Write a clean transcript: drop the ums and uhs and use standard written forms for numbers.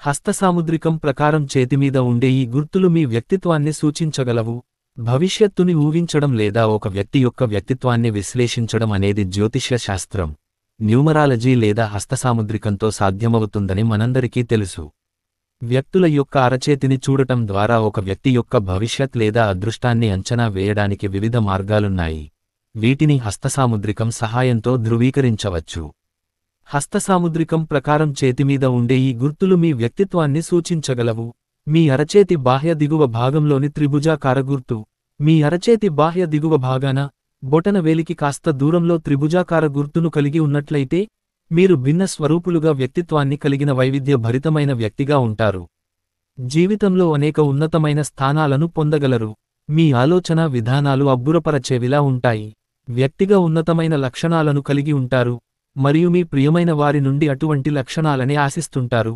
హస్తసాముద్రికం ప్రకారం చేతిమీద ఉండే ఈ గుర్తులు మీ వ్యక్తిత్వాన్ని సూచించగలవు. భవిష్యత్తుని ఊహించడం లేదా ఒక వ్యక్తి యొక్క వ్యక్తిత్వాన్ని విశ్లేషించడం అనేది జ్యోతిష్య శాస్త్రం, న్యూమరాలజీ లేదా హస్తసాముద్రికంతో సాధ్యమవుతుందని మనందరికీ తెలుసు. వ్యక్తుల యొక్క అరచేతిని చూడటం ద్వారా ఒక వ్యక్తి యొక్క భవిష్యత్ లేదా అదృష్టాన్ని అంచనా వేయడానికి వివిధ మార్గాలున్నాయి. వీటిని హస్తసాముద్రికం సహాయంతో ధృవీకరించవచ్చు. హస్తసాముద్రికం ప్రకారం చేతిమీద ఉండే ఈ గుర్తులు మీ వ్యక్తిత్వాన్ని సూచించగలవు. మీ అరచేతి బాహ్య దిగువ భాగంలోని త్రిభుజాకార గుర్తు. మీ అరచేతి బాహ్య దిగువ భాగాన బొటన వేలికి కాస్త దూరంలో త్రిభుజాకార గుర్తును కలిగి ఉన్నట్లయితే మీరు భిన్న స్వరూపులుగా వ్యక్తిత్వాన్ని కలిగిన వైవిధ్య భరితమైన వ్యక్తిగా ఉంటారు. జీవితంలో అనేక ఉన్నతమైన స్థానాలను పొందగలరు. మీ ఆలోచన విధానాలు అబ్బురపరచేవిలా ఉంటాయి. వ్యక్తిగా ఉన్నతమైన లక్షణాలను కలిగి ఉంటారు మరియు మీ ప్రియమైన వారి నుండి అటువంటి లక్షణాలనే ఆశిస్తుంటారు.